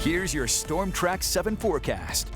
Here's your Storm Track 7 forecast.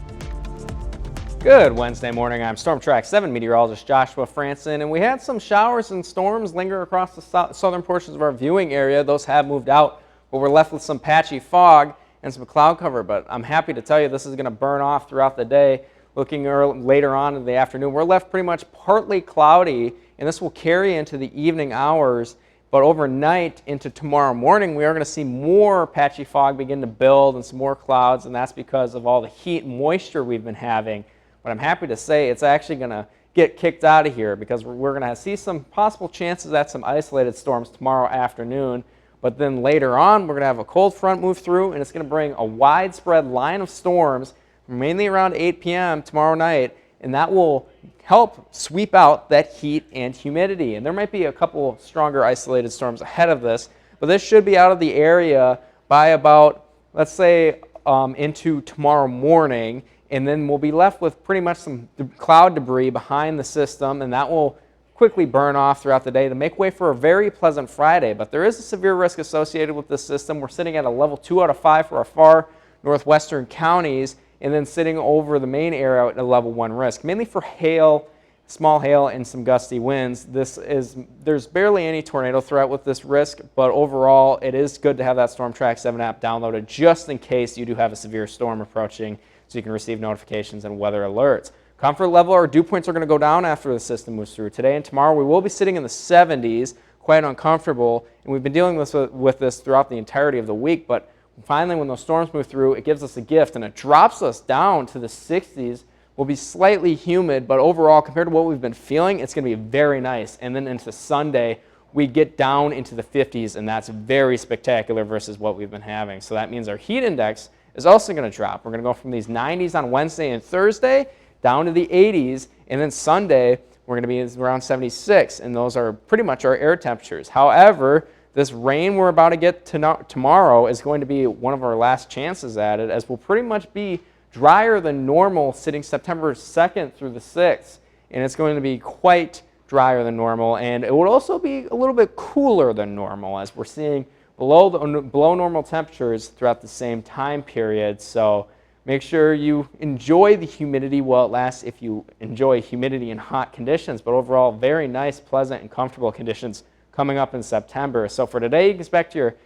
Good Wednesday morning. I'm Storm Track 7 meteorologist Joshua Franson, and we had some showers and storms linger across the southern portions of our viewing area. Those have moved out, but we're left with some patchy fog and some cloud cover. But I'm happy to tell you this is going to burn off throughout the day. Looking later on in the afternoon, we're left pretty much partly cloudy, and this will carry into the evening hours. But overnight into tomorrow morning, we are going to see more patchy fog begin to build and some more clouds, and that's because of all the heat and moisture we've been having. But I'm happy to say it's actually going to get kicked out of here because we're going to see some possible chances at some isolated storms tomorrow afternoon. But then later on, we're going to have a cold front move through, and it's going to bring a widespread line of storms, mainly around 8 p.m. tomorrow night, and that will help sweep out that heat and humidity. And there might be a couple stronger isolated storms ahead of this, but this should be out of the area by about, let's say, into tomorrow morning, and then we'll be left with pretty much some cloud debris behind the system, and that will quickly burn off throughout the day to make way for a very pleasant Friday. But there is a severe risk associated with this system. We're sitting at a level 2 out of 5 for our far northwestern counties, and then sitting over the main area at a level 1 risk, mainly for hail, small hail, and some gusty winds. There's barely any tornado threat with this risk, but overall it is good to have that Storm Track 7 app downloaded just in case you do have a severe storm approaching, so you can receive notifications and weather alerts. Comfort level, our dew points are going to go down after the system moves through. Today and tomorrow we will be sitting in the 70s, quite uncomfortable, and we've been dealing with this throughout the entirety of the week, but finally, when those storms move through, it gives us a gift, and it drops us down to the 60s. Will be slightly humid, but overall, compared to what we've been feeling, it's going to be very nice. And then into Sunday, we get down into the 50s, and that's very spectacular versus what we've been having. So that means our heat index is also going to drop. We're going to go from these 90s on Wednesday and Thursday down to the 80s, and then Sunday, we're going to be around 76, and those are pretty much our air temperatures. However, this rain we're about to get tomorrow is going to be one of our last chances at it, as we'll pretty much be drier than normal sitting September 2nd through the 6th. And it's going to be quite drier than normal, and it would also be a little bit cooler than normal, as we're seeing below normal temperatures throughout the same time period. So make sure you enjoy the humidity while it lasts if you enjoy humidity in hot conditions. But overall, very nice, pleasant, and comfortable conditions coming up in September. So for today, you can expect your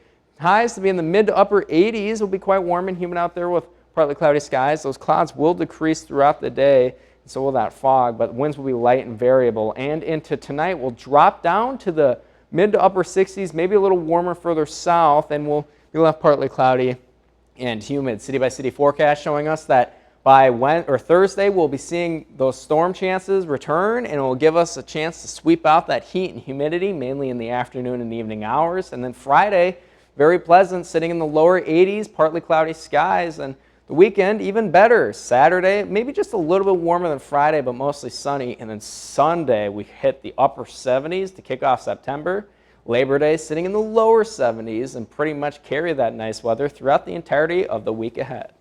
highs to be in the mid to upper 80s. It'll be quite warm and humid out there with partly cloudy skies. Those clouds will decrease throughout the day, and so will that fog, but winds will be light and variable. And into tonight, we'll drop down to the mid to upper 60s, maybe a little warmer further south, and we'll be left partly cloudy and humid. City by city forecast showing us that by Thursday, we'll be seeing those storm chances return, and it will give us a chance to sweep out that heat and humidity, mainly in the afternoon and evening hours. And then Friday, very pleasant, sitting in the lower 80s, partly cloudy skies. And the weekend, even better. Saturday, maybe just a little bit warmer than Friday, but mostly sunny. And then Sunday, we hit the upper 70s to kick off September. Labor Day, sitting in the lower 70s, and pretty much carry that nice weather throughout the entirety of the week ahead.